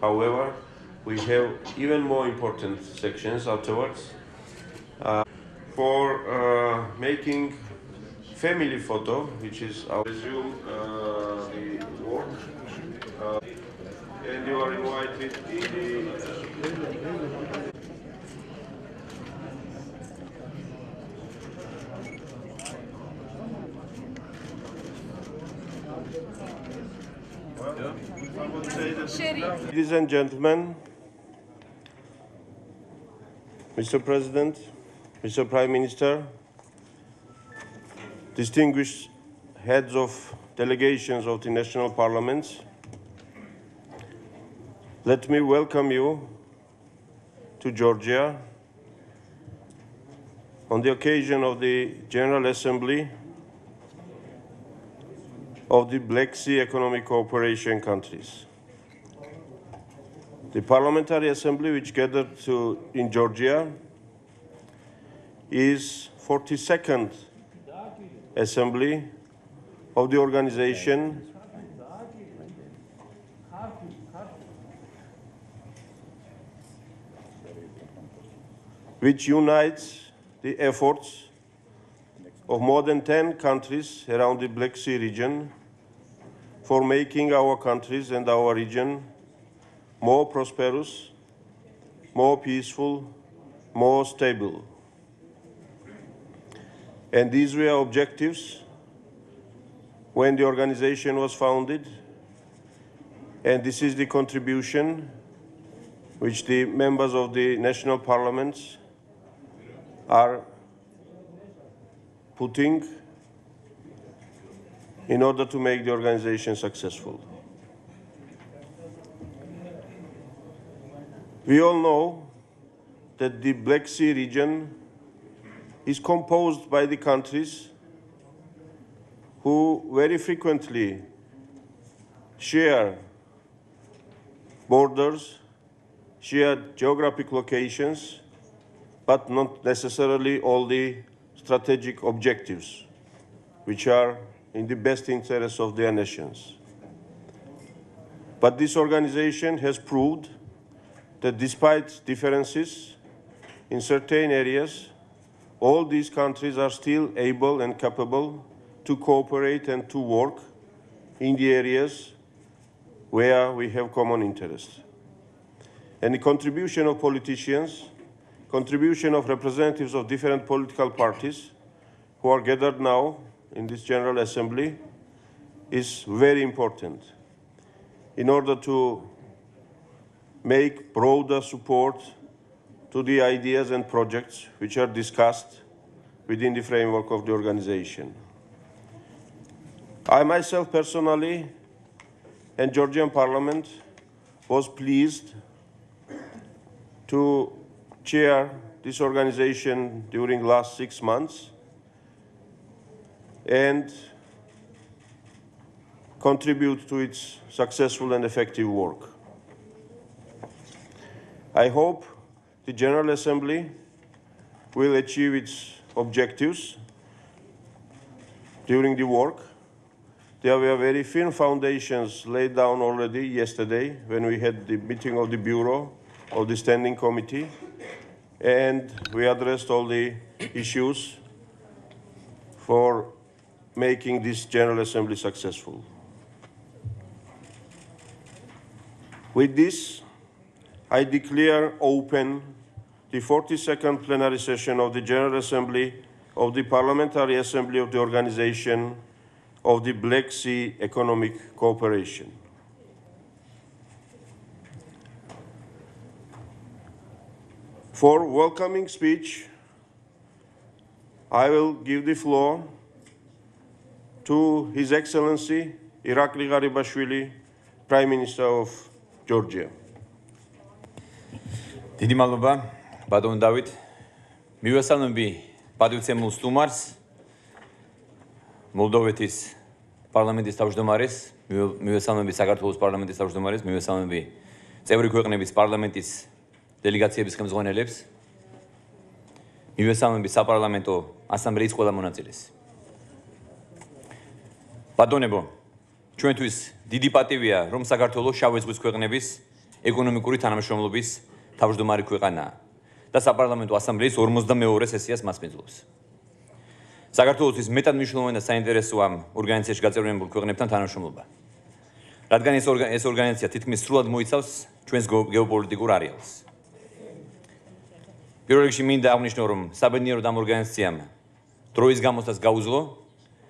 However, we have even more important sections afterwards for making family photo, which is our resume the work, and you are invited in the Ladies and gentlemen, Mr. President, Mr. Prime Minister, distinguished heads of delegations of the national parliaments, let me welcome you to Georgia on the occasion of the General Assembly of the Black Sea Economic Cooperation countries. The Parliamentary Assembly, which gathered in Georgia, is 42nd Assembly of the organization which unites the efforts of more than 10 countries around the Black Sea region for making our countries and our region more prosperous, more peaceful, more stable. And these were objectives when the organization was founded, and this is the contribution which the members of the national parliaments are putting in order to make the organization successful. We all know that the Black Sea region is composed by the countries who very frequently share borders, share geographic locations, but not necessarily all the strategic objectives, which are in the best interests of their nations. But this organization has proved that despite differences in certain areas, all these countries are still able and capable to cooperate and to work in the areas where we have common interests. And the contribution of politicians, contribution of representatives of different political parties who are gathered now in this General Assembly is very important in order to make broader support to the ideas and projects which are discussed within the framework of the organization. I myself personally and Georgian Parliament was pleased to chair this organization during the last 6 months and contribute to its successful and effective work. I hope the General Assembly will achieve its objectives during the work. There were very firm foundations laid down already yesterday when we had the meeting of the Bureau of the Standing Committee, and we addressed all the issues for making this General Assembly successful. With this, I declare open the 42nd plenary session of the General Assembly of the Parliamentary Assembly of the Organization of the Black Sea Economic Cooperation. For welcoming speech, I will give the floor to His Excellency ირაკლი ღარიბაშვილი, Prime Minister of Georgia. დიდი მადლობა, ბატონ დავით. მივესალმები პატივცემულ სტუმარს, მოლდოვეთის პარლამენტის თავმჯდომარეს, მივესალმები საქართველოს პარლამენტის თავმჯდომარეს, მივესალმები წევრი ქვეყნების პარლამენტის დელეგაციების ხელმძღვანელებს, მივესალმები საპარლამენტო ასამბლეის ყველა მონაწილეს. ბატონებო, ჩვენთვის დიდი პატივია, რომ საქართველოს შავი ზღვის ქვეყნების ეკონომიკური თანამშრომლობის თავმჯდომარე ქვეყანაა და საპარლამენტო ასამბლეის 42 სესიას მასპინძლობს. საქართველოსთვის მეტად მნიშვნელოვანი და საინტერესოა ორგანიზაციაში გაწევრიანებულ ქვეყნებთან თანამშრომლობა. რადგან ეს ორგანიზაცია თითქმის სრულად მოიცავს ჩვენს გეოპოლიტიკურ არეალს. პირველ რიგში მინდა აღნიშნო, რომ საბედნიეროდ ამ ორგანიზაციამ დროის გამოსვლას გაუძლო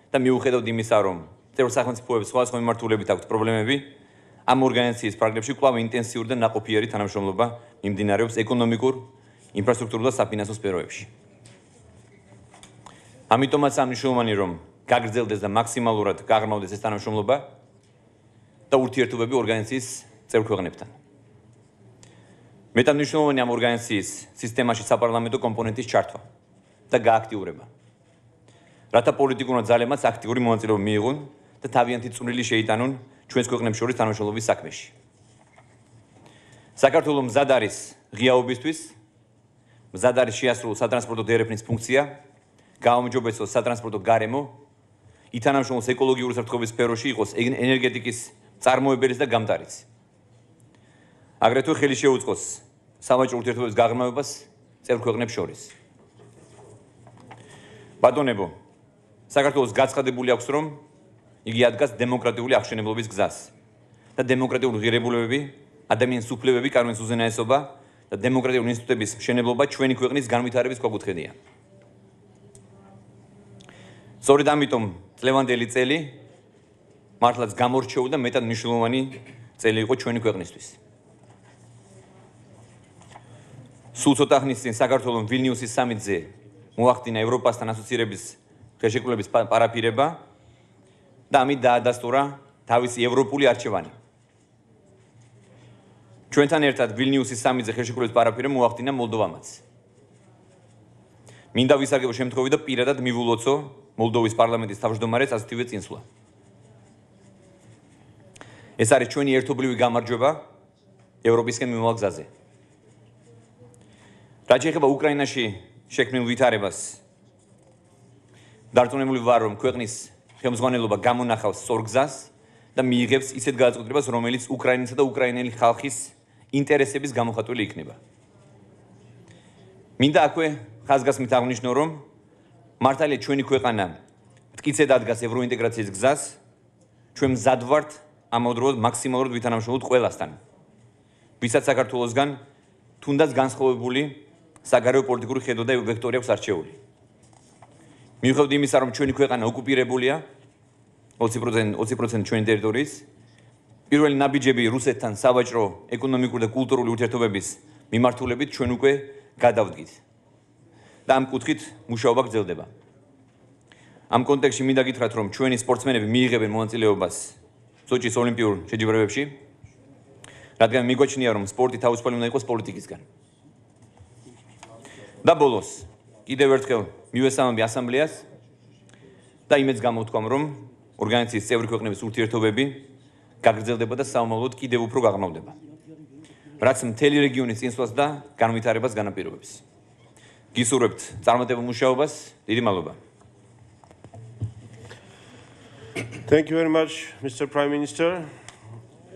და მიუხედავად იმისა, რომ წევრ სახელმწიფოებს სხვადასხვა მიმართულებით აქვთ პრობლემები, ამ ორგანიზაციის პრაგრებში კვლავ ინტენსიური და ნაყოფიერი თანამშრომლობა მიმდინარეობს ეკონომიკურ, ინფრასტრუქტურულ და საფინანსო სფეროებში. ამიტომაც მნიშვნელოვანი, რომ გაგრძელდეს და მაქსიმალურად გაღრმავდეს ეს თანამშრომლობა და ურთიერთობები ორგანიზაციის წევრ ქვეყნებთან. მეტად მნიშვნელოვანი ამ ორგანიზაციის სისტემაში საპარლამენტო კომპონენტის ჩართვა და გააქტიურება, რათა პოლიტიკურმა ძალებმაც აქტიური მონაწილეობა მიიღონ და თავიანთი წვლილი შეიტანონ ჩვენს ქვეყნებს შორის თანამშრომლობის საქმეში. საქართველოს მზად არის ღიაობისთვის, მზად არის შეასრულოს სატრანსპორტო დერეფნის ფუნქცია, გააუმჯობესოს სატრანსპორტო გარემო, ითანამშრომლოს ეკოლოგიური უსაფრთხოების სფეროში, იყოს ენერგეტიკის წარმოებელის და გამტარიც. აგრეთვე ხელი შეუწყოს სავაჭრო ურთიერთობების გაღრმავებას წევრ ქვეყნებს შორის. ბატონებო, საქართველოს გაცხადებული აქვს, რომ იგი ადგას დემოკრატიული აღშენებლობის გზას და დემოკრატიული ღირებულებები, ადამიანის უფლებები, კანონის უზენაესობა და დემოკრატიული ინსტიტუტების მშენებლობა ჩვენი ქვეყნის განვითარების ქვაკუთხედია. სწორედ ამიტომ წლევანდელი წელი მართლაც გამორჩეული და მეტად მნიშვნელოვანი წელი იყო ჩვენი ქვეყნისთვის. სულ ცოტა ხნის წინ საქართველოს ვილნიუსის სამიტზე მოახდინა ევროპასთან ასოცირების ხელშეკრულების პარაფირება და ამით დაადასტურა თავისი ევროპული არჩევანი. ჩვენთან ერთად ვილნიუსის სამიტზე ხელშეკრულების პარაფირება მოახდინა მოლდოვამაც. მინდა ვისარგებლო შემთხვევით და პირადად მივულოცო მოლდოვის პარლამენტის თავმჯდომარეს ასეთივე წინსვლა. ეს არის ჩვენი ერთობლივი გამარჯვება ევროპისკენ მიმავალ გზაზე. რაც შეეხება უკრაინაში შექმნილ ვითარებას, დარწმუნებული ვარ, რომ ქვეყნის ხელმძღვანელობა გამონახავს სწორ გზას და მიიღებს ისეთ გადაწყვეტილებას, რომელიც უკრაინისა და უკრაინელი ხალხის ინტერესების გამოხატული იქნება. მინდა აქვე ხაზგასმით აღნიშნო, რომ მართალია ჩვენი ქვეყანა მტკიცედ ადგას ევროინტეგრაციის გზას, ჩვენ მზად ვართ ამავდროულად მაქსიმალურად ვითანამშრომლოთ ყველასთან, ვისაც საქართველოსგან თუნდაც განსხვავებული საგარეო პოლიტიკური ხედვა და ვექტორი აქვს არჩეული. მიუხედავად იმისა, რომ ჩვენი ქვეყანა ოკუპირებულია 20% ჩვენი ტერიტორიის, პირველი ნაბიჯები რუსეთთან სავაჭრო, ეკონომიკური და კულტურული ურთიერთობების მიმართულებით ჩვენ უკვე გადავდგით და ამ კუთხით მუშაობა გრძელდება. ამ კონტექსტში მინდა გითხრათ, რომ ჩვენი სპორტსმენები მიიღებენ მონაწილეობას სოჭის ოლიმპიურ შეჯიბრებებში, რადგან მიგვაჩნია, რომ სპორტი თავისუფალი უნდა იყოს პოლიტიკისგან. და ბოლოს, კიდევ ერთხელ მივესალმები ასამბლეას და იმედს გამოვთქვამ, რომ ორგანიზაციის წევრი ქვეყნების ურთიერთობები გაგრძელდება და საომავლოდ კიდევ უფრო გაღრმავდება, რაც მთელი რეგიონის წინსვლას და განვითარებას განაპირობებს. გისურვებთ წარმატებულ მუშაობას, დიდი მადლობა. Thank you very much, Mr. Prime Minister.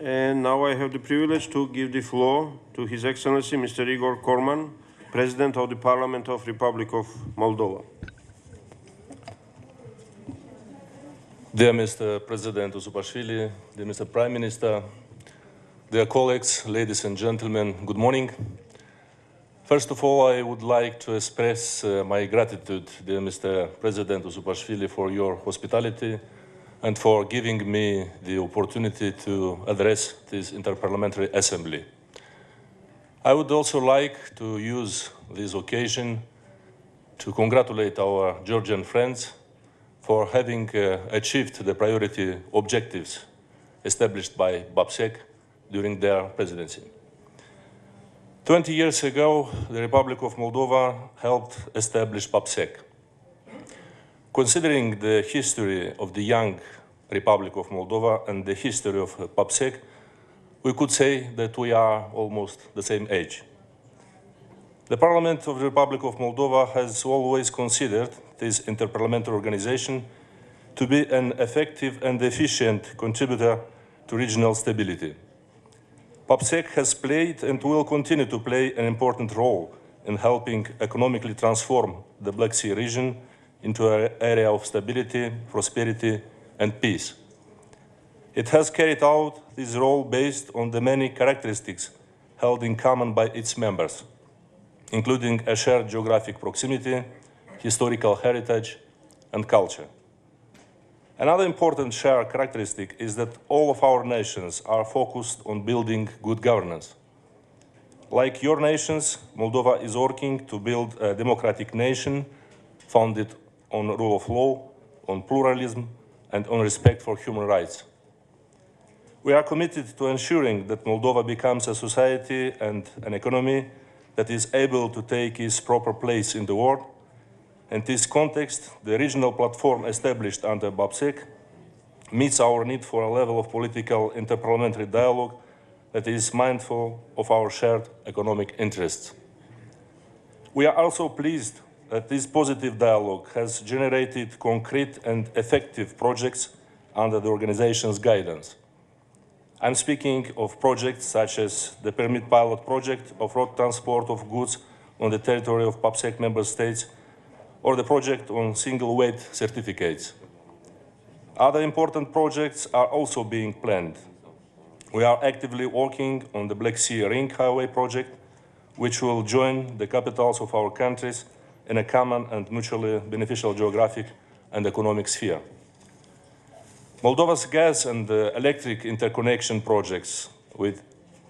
And now I have the privilege to give the floor to His Excellency Mr. Igor Korman, President of the Parliament of Republic of Moldova. Dear Mr. President Usufashvili, dear Mr. Prime Minister, dear colleagues, ladies and gentlemen, good morning. First of all, I would like to express my gratitude, dear Mr. President Usufashvili, for your hospitality and for giving me the opportunity to address this Interparliamentary Assembly. I would also like to use this occasion to congratulate our Georgian friends for having achieved the priority objectives established by BAPSEC during their presidency. 20 years ago, the Republic of Moldova helped establish BAPSEC. Considering the history of the young Republic of Moldova and the history of BAPSEC, we could say that we are almost the same age. The Parliament of the Republic of Moldova has always considered this interparliamentary organization to be an effective and efficient contributor to regional stability. PAPSEC has played and will continue to play an important role in helping economically transform the Black Sea region into an area of stability, prosperity, and peace. It has carried out this role based on the many characteristics held in common by its members, including a shared geographic proximity, historical heritage, and culture. Another important shared characteristic is that all of our nations are focused on building good governance. Like your nations, Moldova is working to build a democratic nation founded on rule of law, on pluralism, and on respect for human rights. We are committed to ensuring that Moldova becomes a society and an economy that is able to take its proper place in the world. In this context, the regional platform established under PAPSEC meets our need for a level of political interparliamentary dialogue that is mindful of our shared economic interests. We are also pleased that this positive dialogue has generated concrete and effective projects under the organization's guidance. I'm speaking of projects such as the permit pilot project of road transport of goods on the territory of PAPSEC member states, or the project on single weight certificates. Other important projects are also being planned. We are actively working on the Black Sea Ring Highway project, which will join the capitals of our countries in a common and mutually beneficial geographic and economic sphere. Moldova's gas and electric interconnection projects with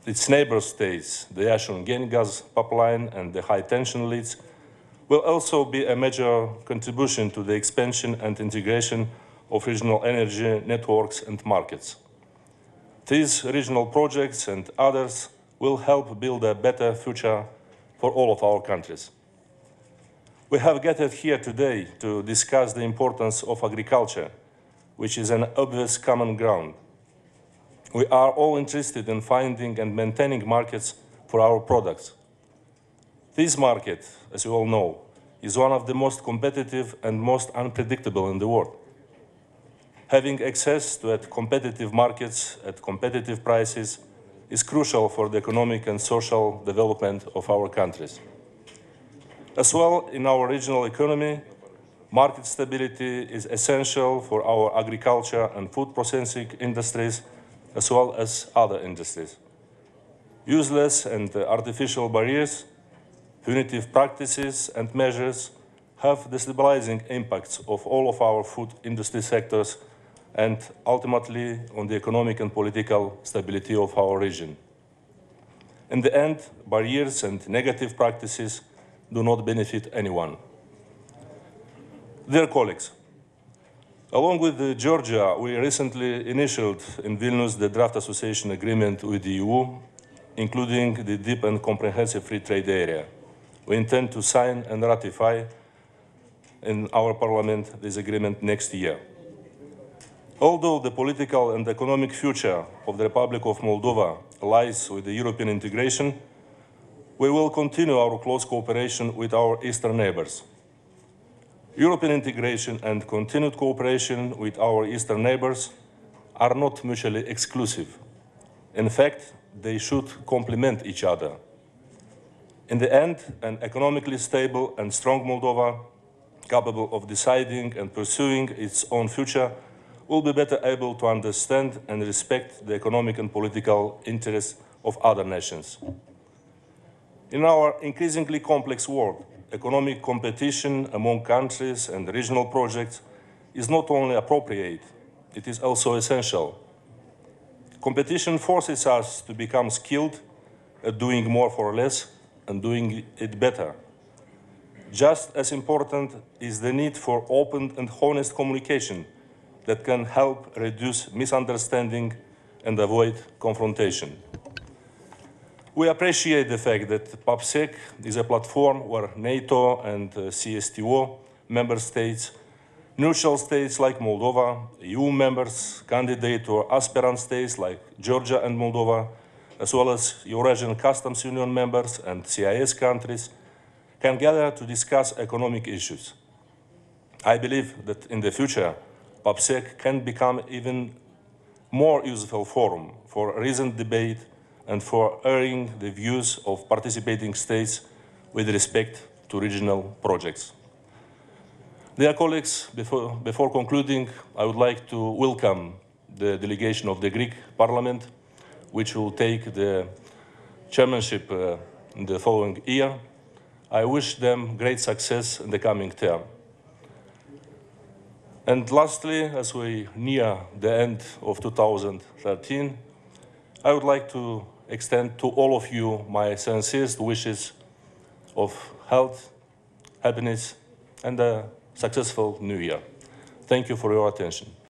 its neighbor states, the Yashun gas pipeline and the high tension leads, will also be a major contribution to the expansion and integration of regional energy networks and markets. These regional projects and others will help build a better future for all of our countries. We have gathered here today to discuss the importance of agriculture, which is an obvious common ground. We are all interested in finding and maintaining markets for our products. This market, as you all know, is one of the most competitive and most unpredictable in the world. Having access to competitive markets at competitive prices is crucial for the economic and social development of our countries. As well, in our regional economy, market stability is essential for our agriculture and food processing industries, as well as other industries. Useless and artificial barriers, punitive practices and measures have destabilizing impacts of all of our food industry sectors and ultimately on the economic and political stability of our region. In the end, barriers and negative practices do not benefit anyone. Dear colleagues, along with Georgia, we recently initialed in Vilnius the draft association agreement with the EU, including the deep and comprehensive free trade area. We intend to sign and ratify in our parliament this agreement next year. Although the political and economic future of the Republic of Moldova lies with the European integration, we will continue our close cooperation with our eastern neighbors. European integration and continued cooperation with our eastern neighbors are not mutually exclusive. In fact, they should complement each other. In the end, an economically stable and strong Moldova, capable of deciding and pursuing its own future, will be better able to understand and respect the economic and political interests of other nations. In our increasingly complex world, economic competition among countries and regional projects is not only appropriate, it is also essential. Competition forces us to become skilled at doing more for less and doing it better. Just as important is the need for open and honest communication that can help reduce misunderstanding and avoid confrontation. We appreciate the fact that PAPSEC is a platform where NATO and CSTO member states, neutral states like Moldova, EU members, candidate or aspirant states like Georgia and Moldova, as well as Eurasian Customs Union members and CIS countries, can gather to discuss economic issues. I believe that in the future, PAPSEC can become even more useful forum for reasoned debate and for airing the views of participating states with respect to regional projects. Dear colleagues, before concluding, I would like to welcome the delegation of the Greek Parliament, which will take the chairmanship in the following year. I wish them great success in the coming term. And lastly, as we near the end of 2013, I would like to extend to all of you my sincerest wishes of health, happiness, and a successful new year. Thank you for your attention.